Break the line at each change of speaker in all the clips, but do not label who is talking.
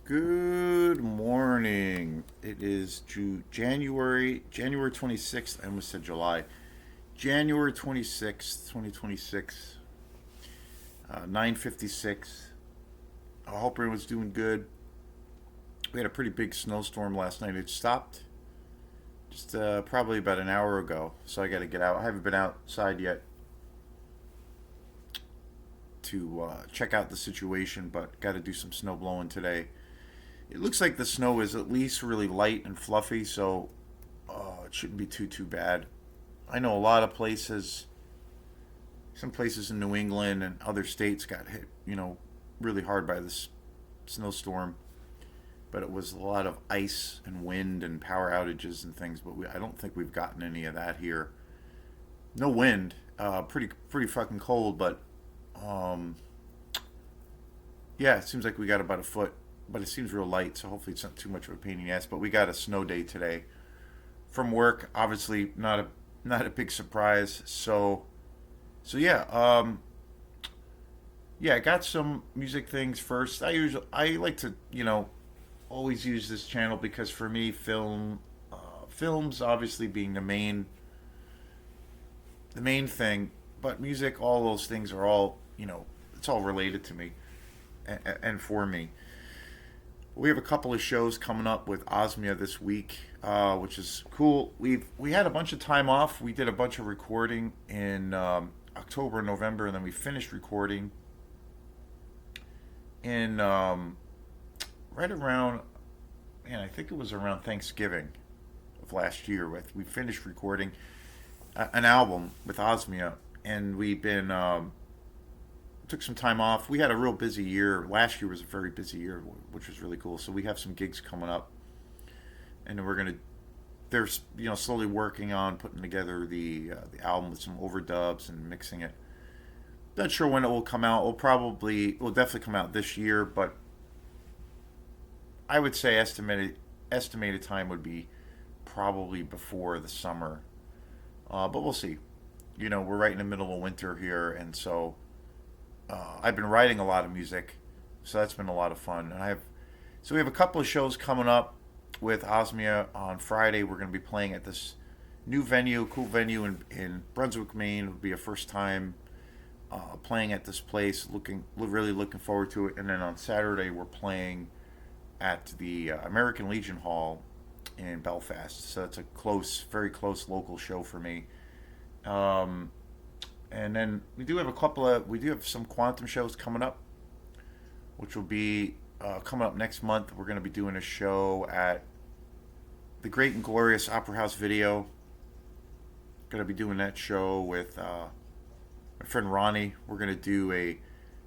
Good morning. It is January 26th. I almost said July. January 26th, 2026. 9:56. I hope everyone's doing good. We had a pretty big snowstorm last night. It stopped just probably about an hour ago, so I got to get out. I haven't been outside yet to check out the situation, but got to do some snow blowing today. It looks like the snow is at least really light and fluffy, so it shouldn't be too bad. I know a lot of places, some places in New England and other states got hit, really hard by this snowstorm. But it was a lot of ice and wind and power outages and things. But I don't think we've gotten any of that here. No wind, pretty fucking cold. But um, yeah, it seems like we got about a foot, but it seems real light. So hopefully it's not too much of a pain in the ass. But we got a snow day today from work. Obviously not a big surprise. So yeah, yeah, I got some music things first. I like to always use this channel because for me films obviously being the main thing, but music, all those things are all it's all related to me and for me. We have a couple of shows coming up with Osmia this week, which is cool. We had a bunch of time off. We did a bunch of recording in October and November, and then we finished recording in right around, man, I think it was around Thanksgiving of last year. We finished recording an album with Osmia, and we've been took some time off. We had a real busy year. Last year was a very busy year, which was really cool. So we have some gigs coming up, and we're gonna they're slowly working on putting together the album with some overdubs and mixing it. Not sure when it will come out. It will definitely come out this year, but I would say estimated time would be probably before the summer. But we'll see. We're right in the middle of winter here, and so I've been writing a lot of music, so that's been a lot of fun. So we have a couple of shows coming up with Osmia on Friday. We're going to be playing at this new venue, cool venue in Brunswick, Maine. It'll be a first time playing at this place. Really looking forward to it. And then on Saturday we're playing at the American Legion Hall in Belfast. So it's a very close local show for me. Um, and then we do have some Quantum shows coming up, which will be coming up next month. We're going to be doing a show at the Great and Glorious Opera House Video. Going to be doing that show with my friend Ronnie. We're going to do a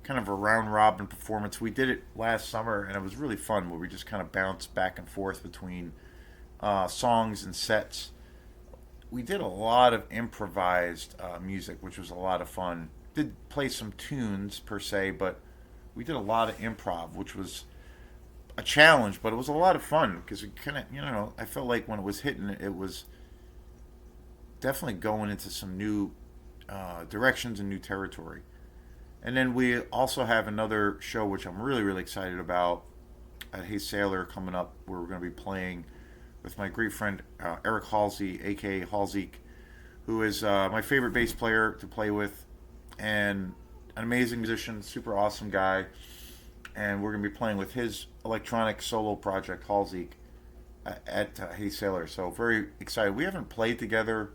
kind of a round robin performance. We did it last summer, and it was really fun where we just kind of bounced back and forth between songs and sets. We did a lot of improvised music, which was a lot of fun. Did play some tunes per se, but we did a lot of improv, which was a challenge, but it was a lot of fun because we kind of, I felt like when it was hitting, it was definitely going into some new directions and new territory. And then we also have another show, which I'm really, really excited about at Hey Sailor coming up, where we're going to be playing with my great friend Eric Halsey, aka Halsey, who is my favorite bass player to play with, and an amazing musician, super awesome guy. And we're going to be playing with his electronic solo project, Halsey, at Hey Sailor. So very excited. We haven't played together.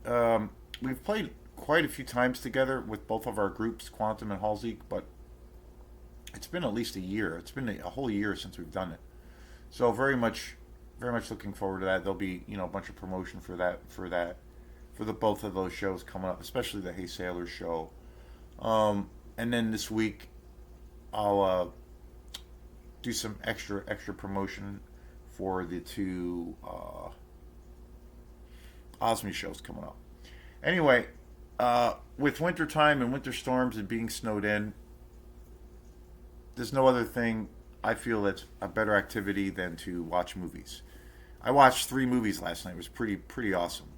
We've played quite a few times together with both of our groups, Quantum and Halsey, but it's been at least a year. It's been a whole year since we've done it. So very much looking forward to that. There'll be a bunch of promotion for the both of those shows coming up, especially the Hey Sailor show. And then this week I'll do some extra promotion for the two Osmi shows coming up. Anyway, with winter time and winter storms and being snowed in, there's no other thing I feel that's a better activity than to watch movies. I watched 3 movies last night. It was pretty awesome.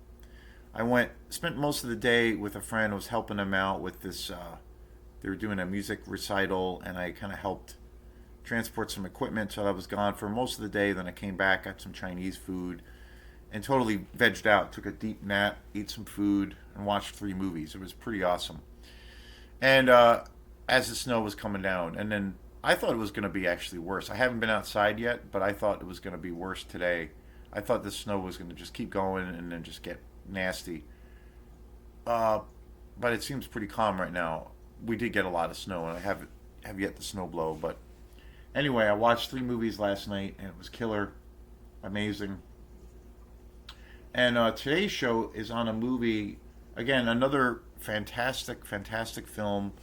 Spent most of the day with a friend. I was helping them out with this. They were doing a music recital, and I kind of helped transport some equipment, so I was gone for most of the day. Then I came back, got some Chinese food, and totally vegged out. Took a deep nap, ate some food, and watched 3 movies. It was pretty awesome. And as the snow was coming down, and then I thought it was going to be actually worse. I haven't been outside yet, but I thought it was going to be worse today. I thought the snow was going to just keep going and then just get nasty. Uh, but it seems pretty calm right now. We did get a lot of snow, and I have yet to snow blow. But anyway, I watched 3 movies last night, and it was killer, amazing. And today's show is on a movie, again, another fantastic, fantastic film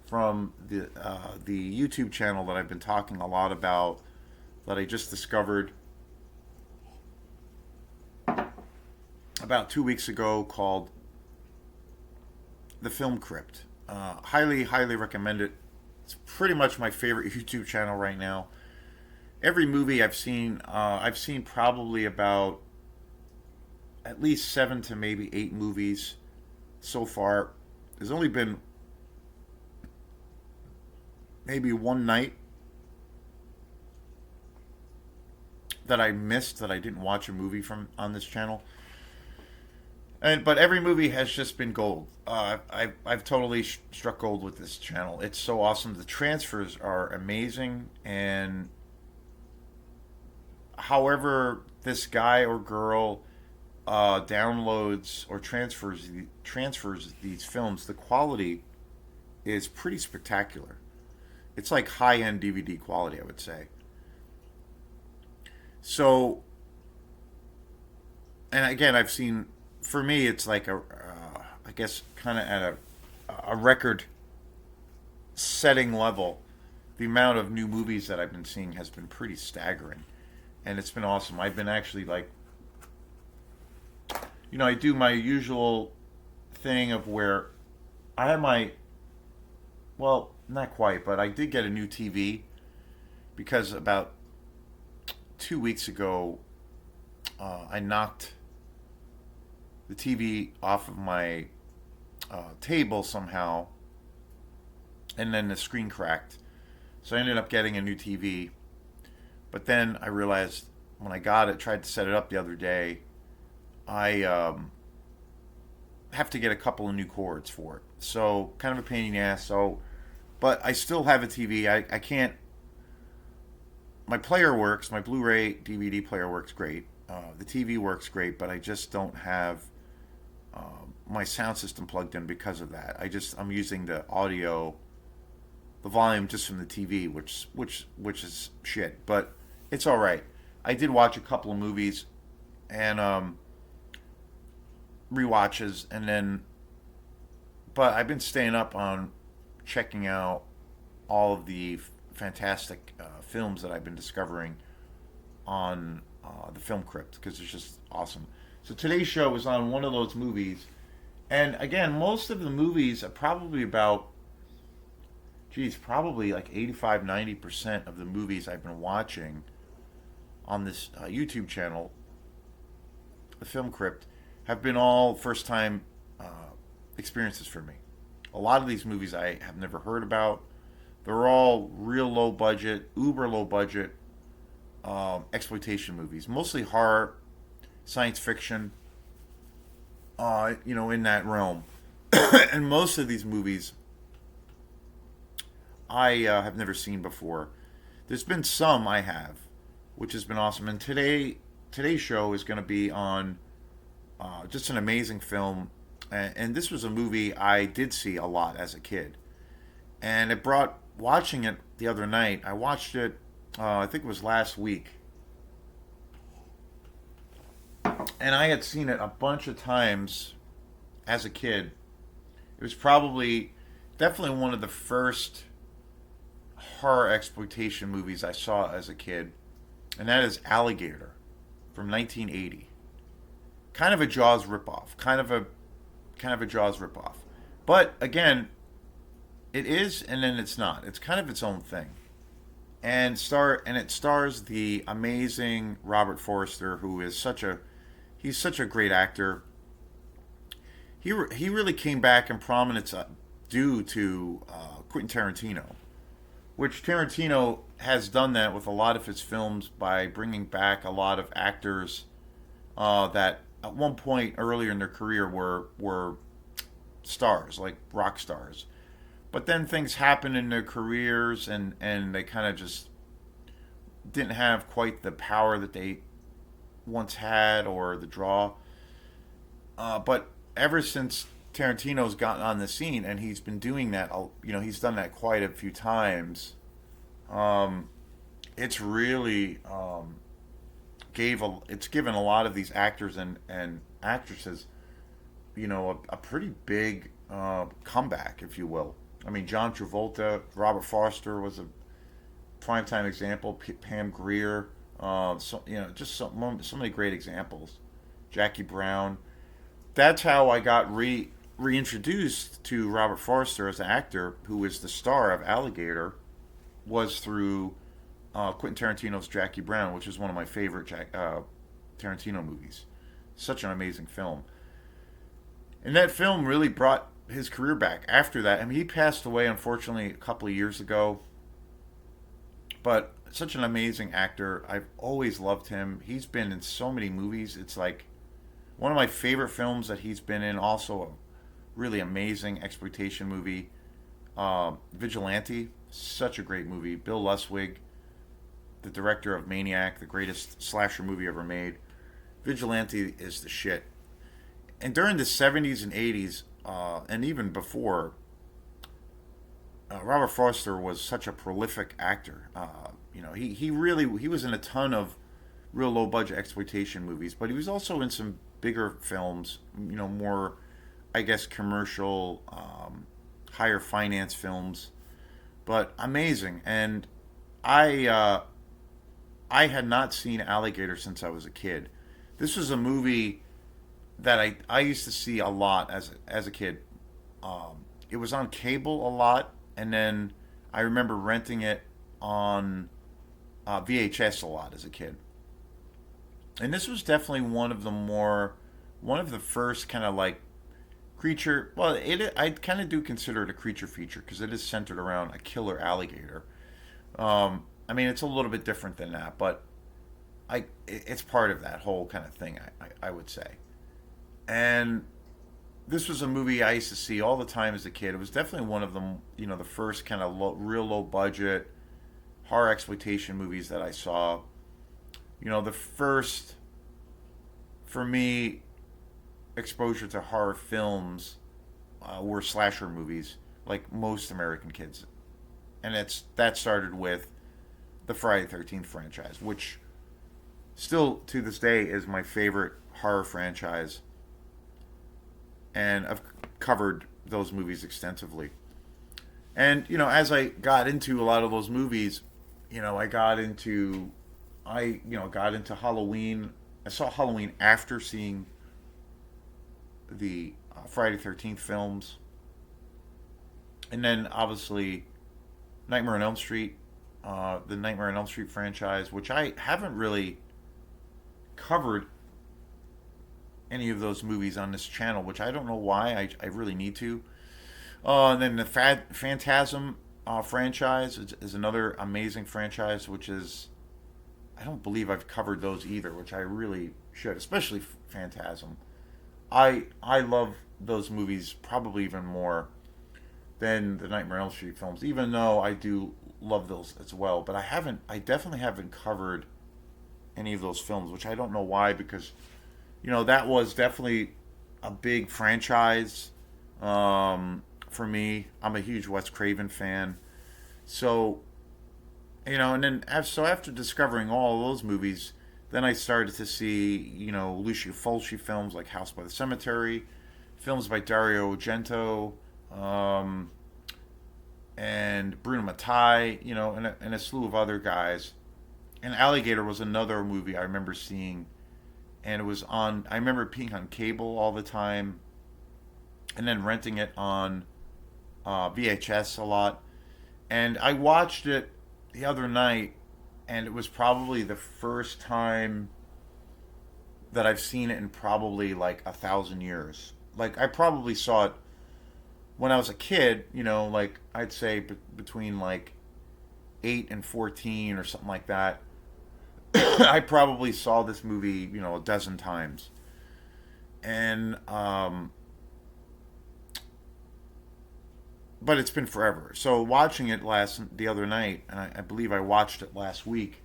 from the YouTube channel that I've been talking a lot about, that I just discovered about 2 weeks ago, called The Film Crypt. Highly, highly recommend it. It's pretty much my favorite YouTube channel right now. Every movie I've seen probably about at least 7 to maybe 8 movies so far. There's only been maybe one night that I missed, that I didn't watch a movie from on this channel. But every movie has just been gold. I've totally struck gold with this channel. It's so awesome. The transfers are amazing, and however this guy or girl downloads or transfers these films, the quality is pretty spectacular. It's like high end DVD quality, I would say. So, and again, I've seen. For me, it's like I guess, kind of at a record setting level. The amount of new movies that I've been seeing has been pretty staggering, and it's been awesome. I've been actually like, I do my usual thing of where I have my, well, not quite, but I did get a new TV because about 2 weeks ago, I knocked the TV off of my table somehow, and then the screen cracked. So I ended up getting a new TV. But then I realized when I got it, tried to set it up the other day, I have to get a couple of new cords for it. So kind of a pain in the ass. So, but I still have a TV. I can't. My player works. My Blu-ray DVD player works great. The TV works great, but I just don't have my sound system plugged in because of that. I'm using the audio, the volume just from the TV, which is shit, but it's all right. I did watch a couple of movies and rewatches, and then, but I've been staying up on checking out all of the fantastic films that I've been discovering on the Film Crypt, because it's just awesome. So today's show is on one of those movies. And again, most of the movies are probably about, probably like 85-90% of the movies I've been watching on this YouTube channel, The Film Crypt, have been all first time experiences for me. A lot of these movies I have never heard about. They're all real low budget, uber low budget exploitation movies, mostly horror, science fiction, in that realm. And most of these movies I have never seen before. There's been some I have, which has been awesome. And today's show is going to be on just an amazing film. And this was a movie I did see a lot as a kid. And it brought, watching it the other night, I watched it, I think it was last week. And I had seen it a bunch of times as a kid. It was definitely one of the first horror exploitation movies I saw as a kid. And that is Alligator from 1980. Kind of a Jaws ripoff. Kind of a Jaws ripoff. But again, it is, and then it's not. It's kind of its own thing. And it stars the amazing Robert Forster, who is he's such a great actor. He really came back in prominence due to Quentin Tarantino, which Tarantino has done that with a lot of his films by bringing back a lot of actors that at one point earlier in their career were stars, like rock stars. But then things happen in their careers, and they kind of just didn't have quite the power that they once had or the draw. But ever since Tarantino's gotten on the scene, and he's been doing that, he's done that quite a few times. Um, it's really it's given a lot of these actors and actresses, a pretty big comeback, if you will. I mean, John Travolta, Robert Foster was a primetime example. Pam Grier, just so many great examples. Jackie Brown. That's how I got reintroduced to Robert Forster as an actor, who is the star of Alligator, was through Quentin Tarantino's Jackie Brown, which is one of my favorite Tarantino movies. Such an amazing film. And that film really brought his career back after that. I mean, he passed away, unfortunately, a couple of years ago. But such an amazing actor. I've always loved him. He's been in so many movies. It's like one of my favorite films that he's been in. Also, a really amazing exploitation movie. Vigilante, such a great movie. Bill Luswig, the director of Maniac, the greatest slasher movie ever made. Vigilante is the shit. And during the 70s and 80s, and even before, Robert Forster was such a prolific actor. He was in a ton of real low budget exploitation movies, but he was also in some bigger films. More, I guess, commercial, higher finance films. But amazing, and I had not seen Alligator since I was a kid. This was a movie that I used to see a lot as a kid. It was on cable a lot, and then I remember renting it on VHS a lot as a kid. And this was definitely one of the first kind of like creature. Well, I kind of do consider it a creature feature because it is centered around a killer alligator. I mean, it's a little bit different than that, but it's part of that whole kind of thing. I would say. And this was a movie I used to see all the time as a kid. It was definitely one of them, the first kind of real low budget horror exploitation movies that I saw. The first, for me, exposure to horror films were slasher movies, like most American kids. And that started with the Friday the 13th franchise, which still to this day is my favorite horror franchise. And I've covered those movies extensively. And as I got into a lot of those movies, I got into Halloween. I saw Halloween after seeing the Friday the 13th films, and then obviously Nightmare on Elm Street, the Nightmare on Elm Street franchise, which I haven't really covered any of those movies on this channel, which I don't know why. I really need to. And then the Phantasm franchise is another amazing franchise, which is, I don't believe I've covered those either, which I really should, especially Phantasm. I love those movies probably even more than the Nightmare on Elm Street films, even though I do love those as well. But I definitely haven't covered any of those films, which I don't know why, because that was definitely a big franchise for me. I'm a huge Wes Craven fan, so and then after discovering all those movies, then I started to see Lucio Fulci films like House by the Cemetery, films by Dario Argento, and Bruno Mattei, and a slew of other guys. And Alligator was another movie I remember seeing, and it was on. I remember being on cable all the time, and then renting it on VHS a lot. And I watched it the other night, and it was probably the first time that I've seen it in probably like 1,000 years. Like I probably saw it when I was a kid, like I'd say between like 8 and 14 or something like that, I probably saw this movie, a dozen times. And but it's been forever. So watching it the other night, and I believe I watched it last week,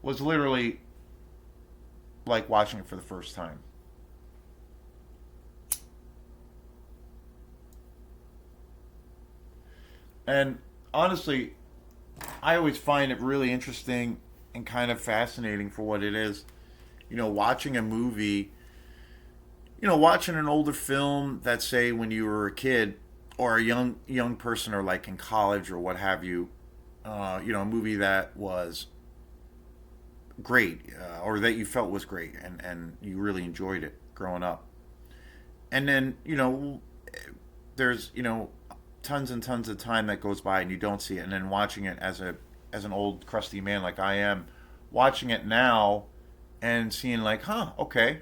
was literally like watching it for the first time. And honestly, I always find it really interesting and kind of fascinating for what it is. Watching a movie, watching an older film that, say, when you were a kid or a young person, or like in college or what have you, a movie that was great, or that you felt was great, and you really enjoyed it growing up. And then, there's, tons and tons of time that goes by and you don't see it. And then watching it as an old crusty man like I am, watching it now and seeing like, huh, okay,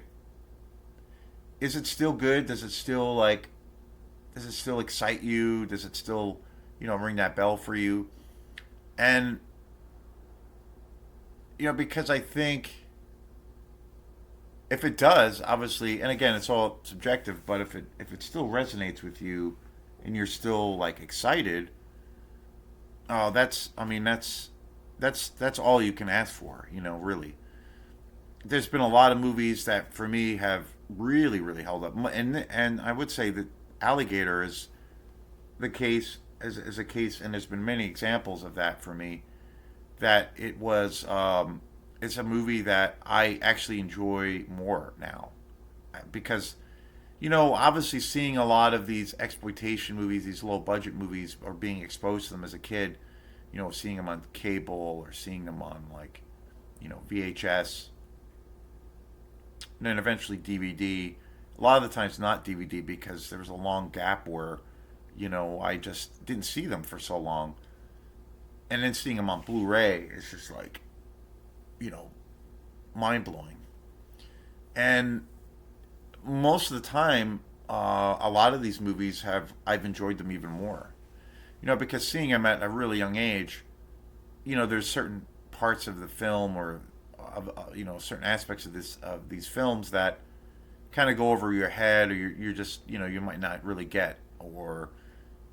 is it still good? Does it still excite you? Does it still, ring that bell for you? And because I think if it does, obviously, and again, it's all subjective, but if it still resonates with you and you're still like excited, oh, that's all you can ask for, really. There's been a lot of movies that for me have really really held up, and I would say that Alligator the case is a case, and there's been many examples of that for me, that it's a movie that I actually enjoy more now, because obviously seeing a lot of these exploitation movies, these low budget movies, or being exposed to them as a kid, seeing them on cable or seeing them on like VHS, and then eventually DVD. A lot of the times not DVD, because there was a long gap where I just didn't see them for so long, and then seeing them on Blu-ray is just like you know mind blowing. And most of the time, a lot of these movies I've enjoyed them even more. Because seeing them at a really young age, there's certain parts of the film, or of certain aspects of these films that kind of go over your head, or you're just you might not really get, or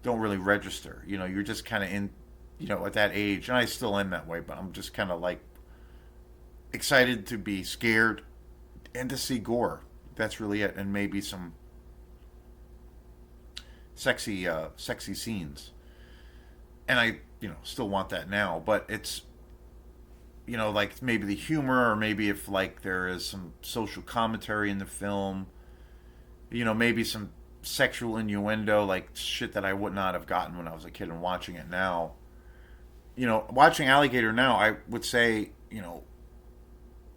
don't really register. You're just kind of in at that age, and I still am that way, but I'm just kind of like excited to be scared and to see gore. That's really it, and maybe some sexy scenes. And I still want that now, but it's like maybe the humor, or maybe if like there is some social commentary in the film, maybe some sexual innuendo, like shit that I would not have gotten when I was a kid, and watching it now. Watching Alligator now, I would say,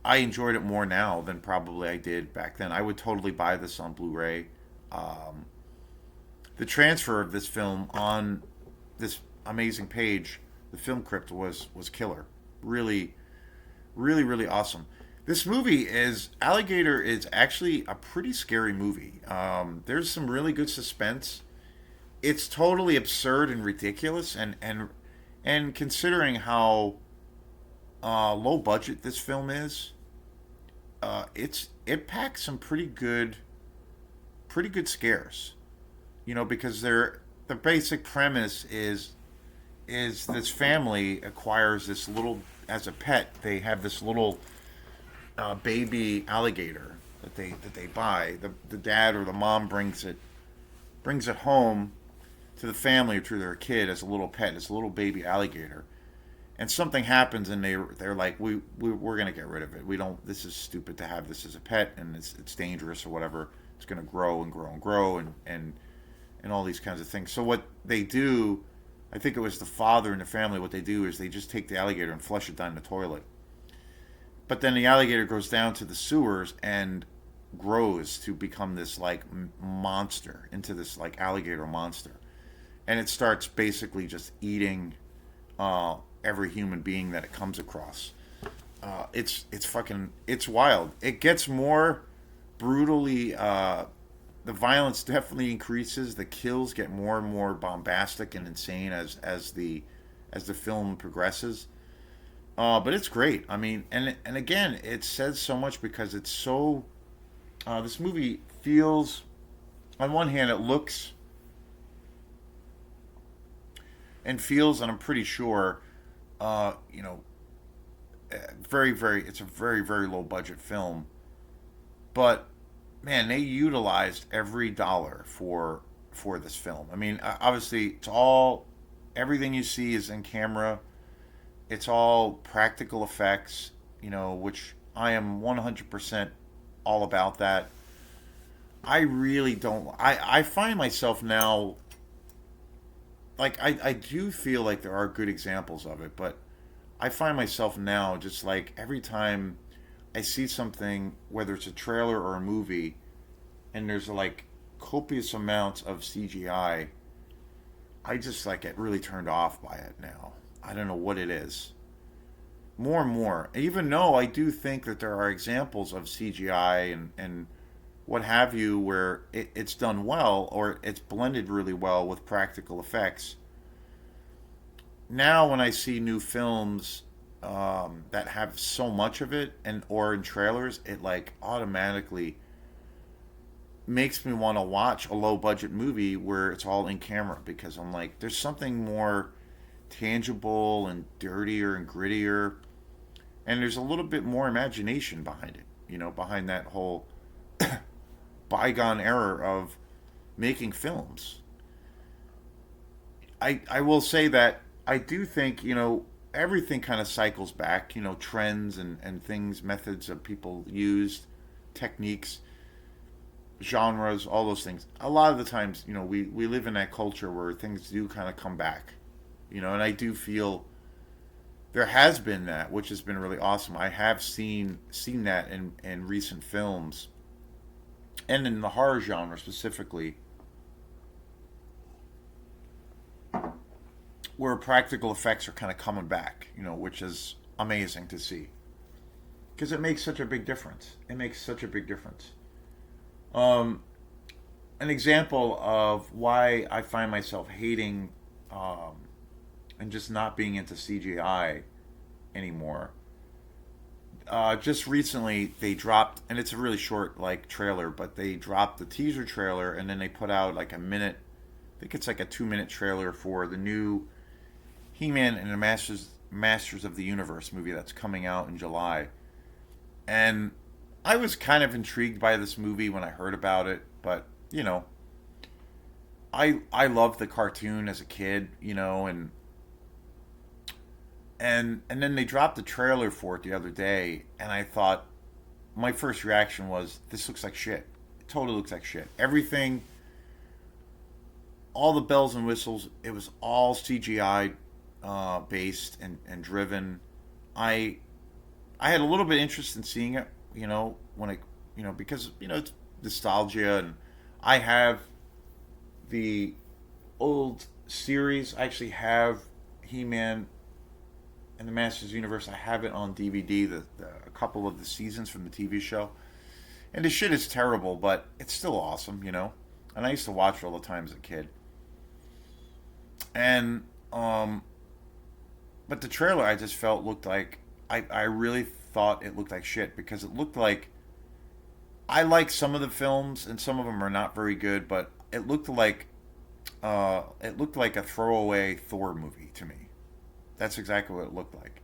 I enjoyed it more now than probably I did back then. I would totally buy this on Blu-ray. Um, the transfer of this film on this amazing page, the Film Crypt, was killer. Really, really, really awesome. This movie is Alligator is actually a pretty scary movie. There's some really good suspense. It's totally absurd and ridiculous, and considering how low budget this film is, it packs some pretty good scares. Because the basic premise is this family acquires this little, as a pet. They have this little baby alligator that they buy. The dad or the mom brings it home to the family, or to their kid, as a little pet, as a little baby alligator. And something happens, and they're like, we're gonna get rid of it. We don't. This is stupid to have this as a pet, and it's dangerous or whatever. It's gonna grow and grow and grow, and all these kinds of things. So what they do, I think it was the father in the family. What they do is they just take the alligator and flush it down the toilet. But then the alligator goes down to the sewers and grows to become this like monster, into this like alligator monster, and it starts basically just eating every human being that it comes across. It's wild. It gets more brutally. The violence definitely increases. The kills get more and more bombastic and insane as as the film progresses. But it's great. I mean, and again, it says so much because it's so. This movie feels, on one hand, it looks and feels, and I'm pretty sure, you know, very, very. It's a very, very low budget film, but man, they utilized every dollar for this film. I mean, obviously, it's all everything you see is in camera. It's all practical effects, which I am 100% all about that. I really don't. I find myself now, like, I do feel like there are good examples of it, but I find myself now just like every time I see something, whether it's a trailer or a movie, and there's like copious amounts of CGI, I just like get really turned off by it now. I don't know what it is. More and more. Even though I do think that there are examples of CGI and what have you where it's done well or it's blended really well with practical effects. Now, when I see new films that have so much of it and or in trailers, it like automatically makes me want to watch a low budget movie where it's all in camera because I'm like, there's something more tangible and dirtier and grittier, and there's a little bit more imagination behind it. Behind that whole bygone era of making films. I will say that I do think everything kind of cycles back. Trends and things, methods that people used, techniques, genres, all those things. A lot of the times, we live in that culture where things do kind of come back. And I do feel there has been that, which has been really awesome. I have seen that in recent films and in the horror genre specifically, where practical effects are kind of coming back, which is amazing to see because it makes such a big difference. It makes such a big difference. Um, an example of why I find myself hating and just not being into CGI anymore. Just recently, they dropped, and it's a really short like trailer, but they dropped the teaser trailer, and then they put out like a minute. I think it's like a 2 minute trailer for the new He-Man and the Masters of the Universe movie that's coming out in July. And I was kind of intrigued by this movie when I heard about it, but I loved the cartoon as a kid, and then they dropped the trailer for it the other day, and I thought my first reaction was this looks like shit. It totally looks like shit. Everything, all the bells and whistles, it was all CGI based and driven. I I had a little bit of interest in seeing it, when I, because it's nostalgia, and I have the old series. I actually have He-Man and the Masters Universe. I have it on DVD, a couple of the seasons from the TV show, and the shit is terrible, but it's still awesome. And I used to watch it all the time as a kid. And but the trailer I just felt looked like I really thought it looked like shit because it looked like I like some of the films and some of them are not very good, but it looked like a throwaway Thor movie to me. That's exactly what it looked like.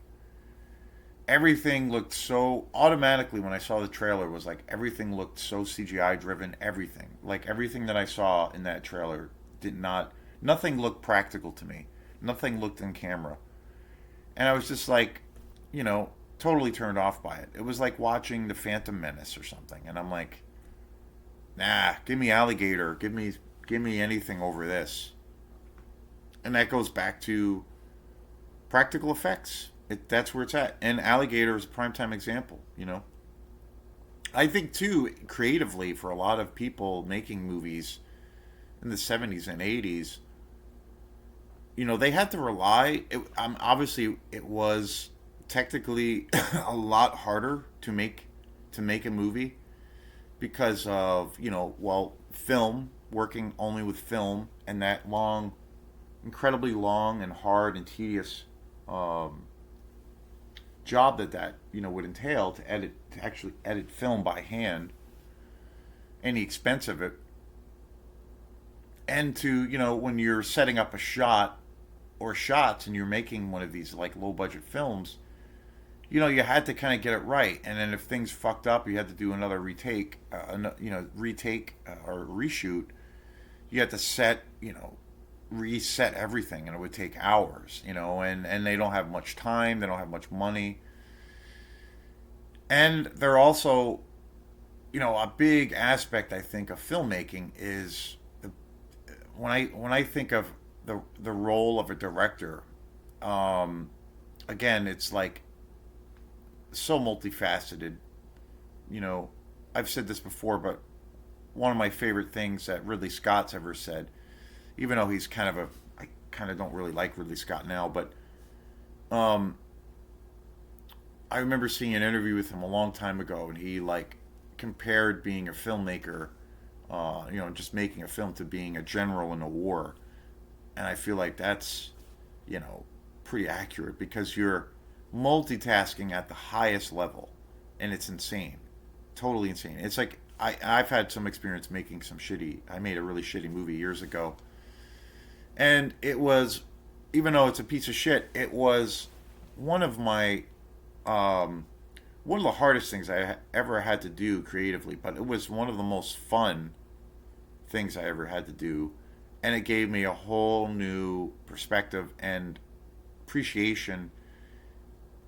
Everything looked so automatically when I saw the trailer was like everything looked so CGI driven. Everything, like everything that I saw in that trailer, did not. Nothing looked practical to me. Nothing looked in camera, and I was just like, totally turned off by it. It was like watching the Phantom Menace or something, and I'm like, nah, give me Alligator, give me anything over this. And that goes back to practical effects. That's where it's at. And Alligator is a primetime example. I think, too, creatively, for a lot of people making movies in the 70s and 80s, they had to rely. Obviously, it was technically a lot harder to make a movie because of, film, working only with film and that long incredibly long and hard and tedious um, job that would entail to actually edit film by hand, and the expense of it, and to when you're setting up a shot or shots and you're making one of these like low budget films, you had to kind of get it right, and then if things fucked up, you had to do another retake, or reshoot. You had to reset everything, and it would take hours, and they don't have much time, they don't have much money, and they're also, a big aspect I think of filmmaking is when I think of the role of a director. Um, Again, it's like so multifaceted. You know, I've said this before, but one of my favorite things that Ridley Scott's ever said, even though he's kind of I kind of don't really like Ridley Scott now, but um, I remember seeing an interview with him a long time ago, and he like compared being a filmmaker, just making a film, to being a general in a war, and I feel like that's you know pretty accurate because you're multitasking at the highest level, and it's insane, totally insane. It's like I've had some experience making some shitty. I made a really shitty movie years ago, and it was, even though it's a piece of shit, it was one of my um, one of the hardest things I ever had to do creatively, but it was one of the most fun things I ever had to do, and it gave me a whole new perspective and appreciation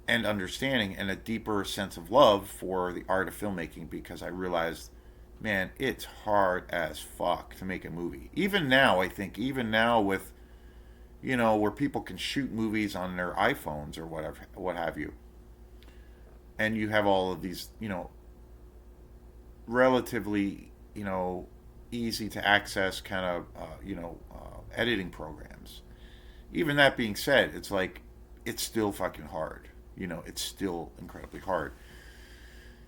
and understanding and a deeper sense of love for the art of filmmaking because I realized, man, it's hard as fuck to make a movie. Even now, I think, even now with, where people can shoot movies on their iPhones or whatever, what have you, and you have all of these, relatively, easy to access kind of, editing programs. Even that being said, it's like, it's still fucking hard. It's still incredibly hard.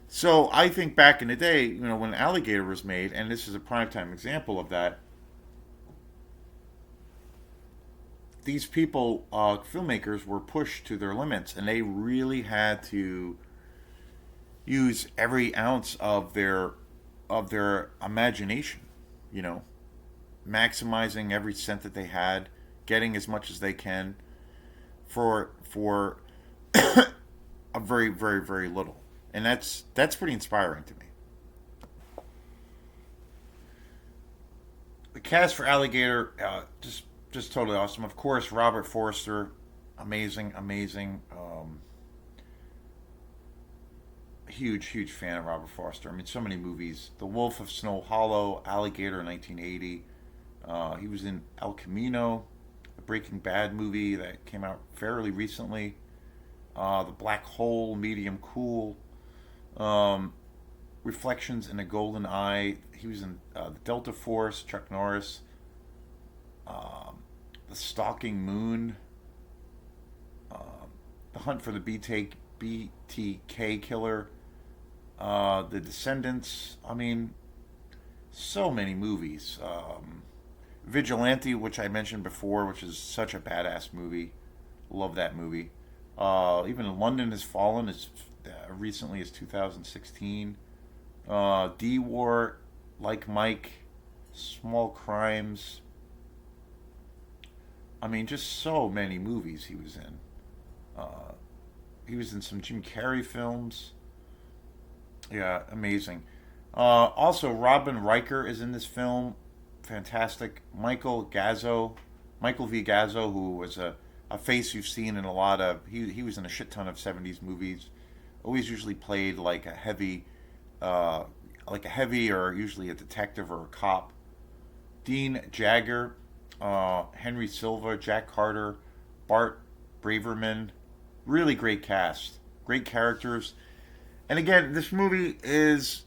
So I think back in the day, when Alligator was made, and this is a primetime example of that, these people, filmmakers, were pushed to their limits, and they really had to use every ounce of their imagination, you know, maximizing every cent that they had, getting as much as they can for a very very very little, and that's pretty inspiring to me. The cast for Alligator, just totally awesome. Of course, Robert Forster, amazing, amazing. Huge fan of Robert Forster. I mean, so many movies. The Wolf of Snow Hollow, Alligator, 1980. He was in El Camino, a Breaking Bad movie that came out fairly recently. The Black Hole, Medium Cool. Um, Reflections in a Golden Eye. He was in the Delta Force, Chuck Norris. Um, the Stalking Moon. The Hunt for the BTK Killer. The Descendants. I mean, so many movies. Vigilante, which I mentioned before, which is such a badass movie. Love that movie. Even London Has Fallen as recently as 2016. D War, Like Mike, Small Crimes. I mean, just so many movies he was in. Uh, he was in some Jim Carrey films. Yeah, amazing. Also, Robin Riker is in this film. Fantastic. Michael V. Gazzo, who was a face you've seen in a lot of. He was in a shit ton of 70s movies. Always usually played uh, like a heavy or usually a detective or a cop. Dean Jagger, Henry Silva, Jack Carter, Bart Braverman. Really great cast. Great characters. And again, this movie is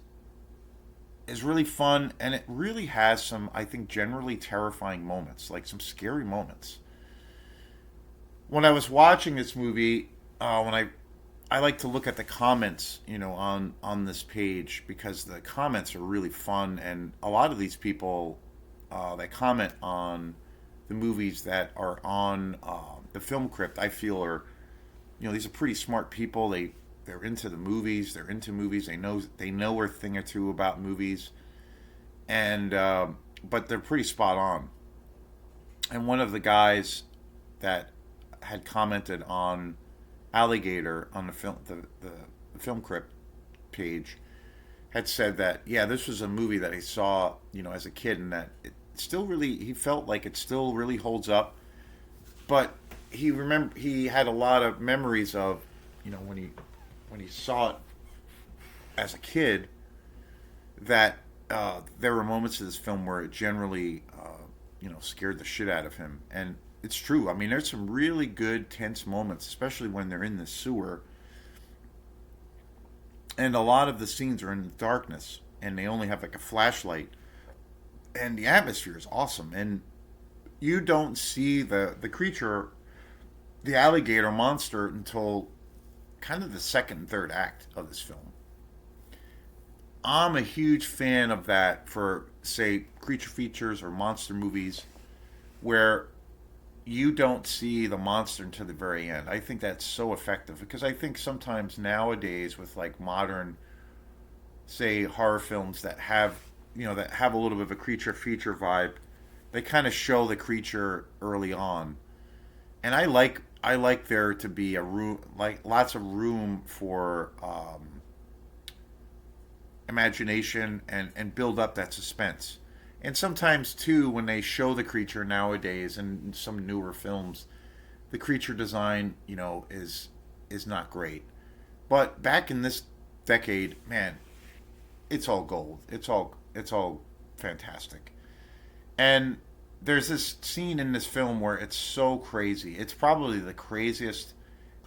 really fun, and it really has some, I think, generally terrifying moments, like some scary moments. When I was watching this movie, when I like to look at the comments, on this page because the comments are really fun, and a lot of these people that comment on the movies that are on the film crypt, I feel are, these are pretty smart people. They're into the movies. They're into movies. They know a thing or two about movies, and but they're pretty spot on. And one of the guys that had commented on Alligator on the film crypt page had said that, yeah, this was a movie that he saw, as a kid, and that it still really, he felt like it still really holds up. But he had a lot of memories of, when he saw it as a kid, that there were moments of this film where it generally scared the shit out of him. And it's true. I mean, there's some really good tense moments, especially when they're in the sewer, and a lot of the scenes are in the darkness, and they only have like a flashlight, and the atmosphere is awesome. And you don't see the creature, the alligator monster, until kind of the second and third act of this film. I'm a huge fan of that for, say, creature features or monster movies where you don't see the monster until the very end. I think that's so effective because I think sometimes nowadays with like modern, say, horror films that have a little bit of a creature feature vibe, they kind of show the creature early on. And I like there to be a room, like lots of room for imagination and build up that suspense. And sometimes too, when they show the creature nowadays in some newer films, the creature design, is not great. But back in this decade, man, it's all gold. It's all fantastic. And there's this scene in this film where it's so crazy. It's probably the craziest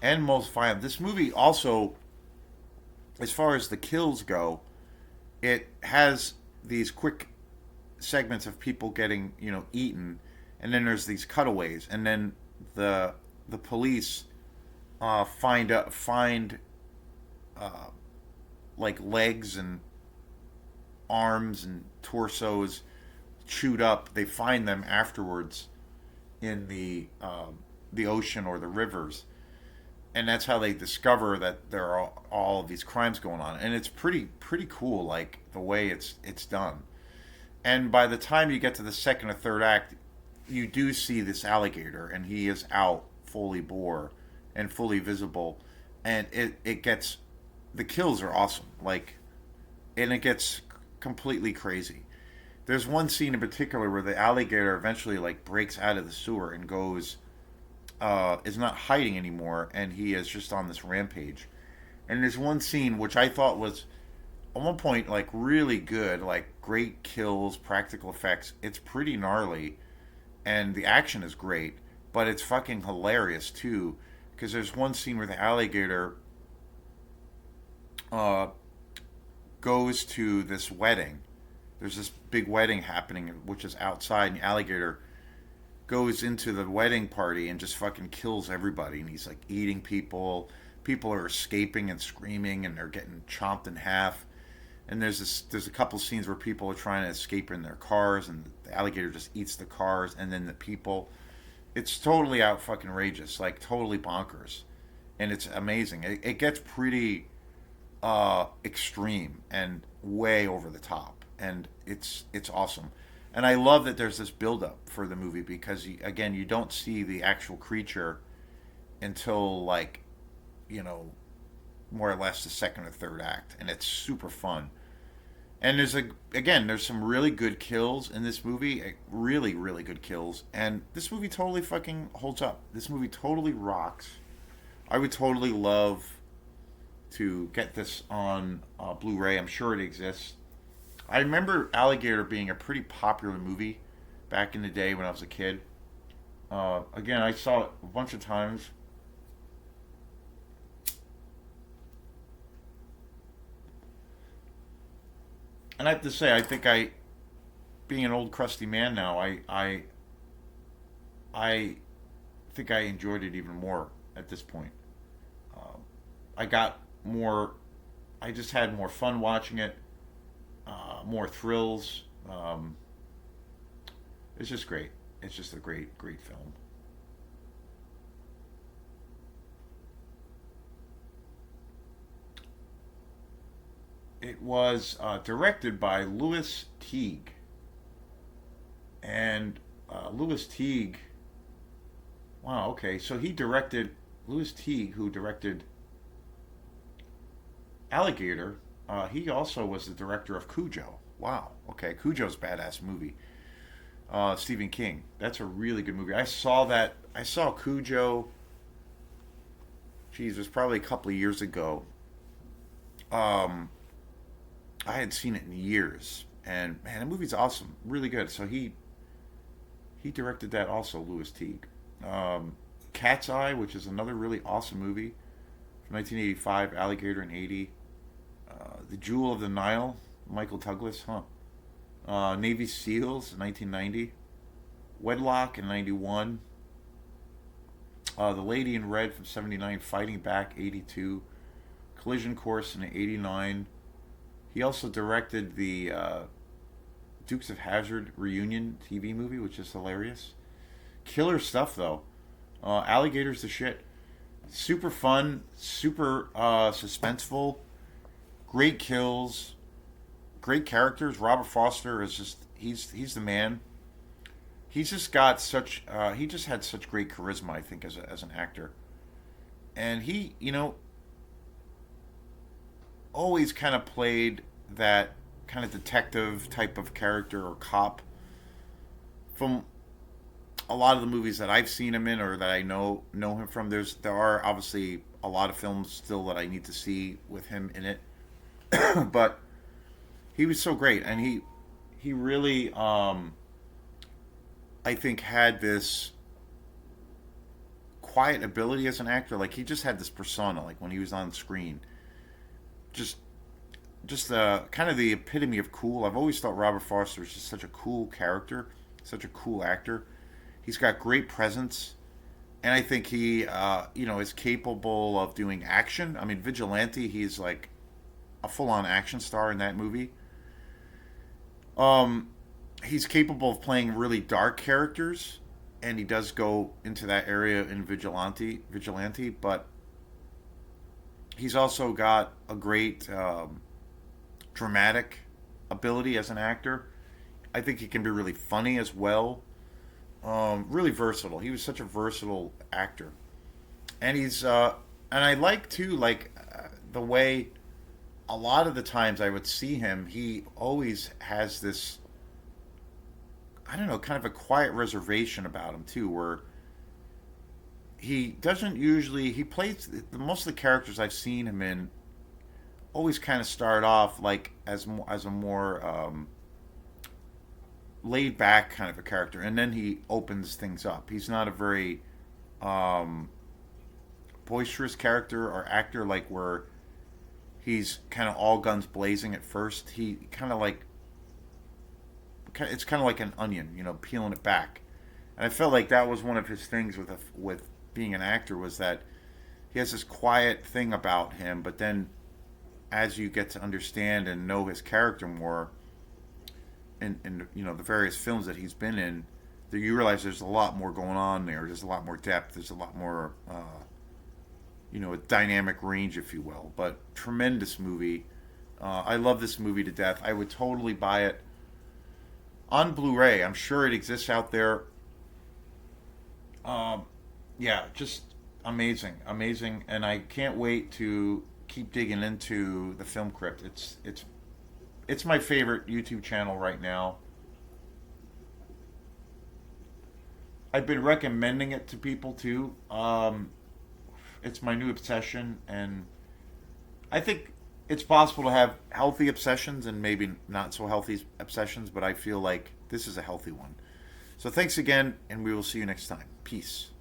and most violent. This movie also, as far as the kills go, it has these quick segments of people getting eaten, and then there's these cutaways, and then the police find like legs and arms and torsos chewed up. They find them afterwards in the ocean or the rivers, and that's how they discover that there are all of these crimes going on. And it's pretty cool, like the way it's done. And by the time you get to the second or third act, you do see this alligator, and he is out fully bore and fully visible, and it gets, the kills are awesome, like, and it gets completely crazy. There's one scene in particular where the alligator eventually like breaks out of the sewer and goes, is not hiding anymore, and he is just on this rampage. And there's one scene which I thought was at one point like really good, like great kills, practical effects. It's pretty gnarly, and the action is great, but it's fucking hilarious too, because there's one scene where the alligator uh, goes to this wedding. There's this big wedding happening, which is outside, and the alligator goes into the wedding party and just fucking kills everybody. And he's like eating people. People are escaping and screaming, and they're getting chomped in half. And there's a couple scenes where people are trying to escape in their cars, and the alligator just eats the cars and then the people. It's totally out fucking outrageous, like totally bonkers, and it's amazing. It gets pretty extreme and way over the top, and it's awesome. And I love that there's this build up for the movie because again, you don't see the actual creature until like, you know, more or less the second or third act, and it's super fun. And there's some really good kills in this movie, really really good kills, and this movie totally fucking holds up. This movie totally rocks. I would totally love to get this on Blu-ray. I'm sure it exists. I remember Alligator being a pretty popular movie back in the day when I was a kid. Again, I saw it a bunch of times. And I have to say, I think being an old crusty man now, I think I enjoyed it even more at this point. Uh, I got more, I just had more fun watching it, more thrills. It's just great. it's just a great, great film. It was directed by Louis Teague, and Louis Teague. Wow. Okay, so he directed Louis Teague, who directed Alligator. He also was the director of Cujo. Wow. Okay, Cujo's a badass movie. Stephen King. That's a really good movie. I saw that. I saw Cujo. Geez, it was probably a couple of years ago. Um, I had seen it in years, and man, the movie's awesome. Really good. So he directed that also, Louis Teague. Um, Cat's Eye, which is another really awesome movie from 1985. Alligator in 80. The Jewel of the Nile, Michael Douglas, huh? Navy SEALs, 1990. Wedlock in 91. The Lady in Red from 79. Fighting Back, 82. Collision Course in 89. He also directed the Dukes of Hazzard reunion TV movie, which is hilarious. Killer stuff though. Alligator's the shit. Super fun, super suspenseful. Great kills, great characters. Robert Foster is just he's the man. He's just got such he just had such great charisma. I think as an actor, and he always kind of played that kind of detective type of character or cop from a lot of the movies that I've seen him in or that I know him from. There are obviously a lot of films still that I need to see with him in it, but he was so great, and he really I think had this quiet ability as an actor. Like he just had this persona, like when he was on screen, just kind of the epitome of cool. I've always thought Robert Foster is just such a cool character, such a cool actor. He's got great presence, and I think he, is capable of doing action. I mean, Vigilante, he's like a full-on action star in that movie. Um, he's capable of playing really dark characters, and he does go into that area in Vigilante, but he's also got a great dramatic ability as an actor. I think he can be really funny as well. Really versatile. He was such a versatile actor, and and I like too, the way a lot of the times I would see him. He always has this, I don't know, kind of a quiet reservation about him too, where he doesn't usually he plays most of the characters I've seen him in always kind of start off like as a more laid back kind of a character, and then he opens things up. He's not a very um, boisterous character or actor, like where he's kind of all guns blazing at first. He kind of like it's kind of like an onion, peeling it back. And I felt like that was one of his things with being an actor, was that he has this quiet thing about him, but then as you get to understand and know his character more in the various films that he's been in, that you realize there's a lot more going on there. There's a lot more depth. There's a lot more a dynamic range, if you will. But tremendous movie. I love this movie to death. I would totally buy it on Blu-ray. I'm sure it exists out there. Um, yeah, just amazing, amazing, and I can't wait to keep digging into the Film Crypt. It's my favorite YouTube channel right now. I've been recommending it to people too. It's my new obsession, and I think it's possible to have healthy obsessions and maybe not so healthy obsessions, but I feel like this is a healthy one. So thanks again, and we will see you next time. Peace.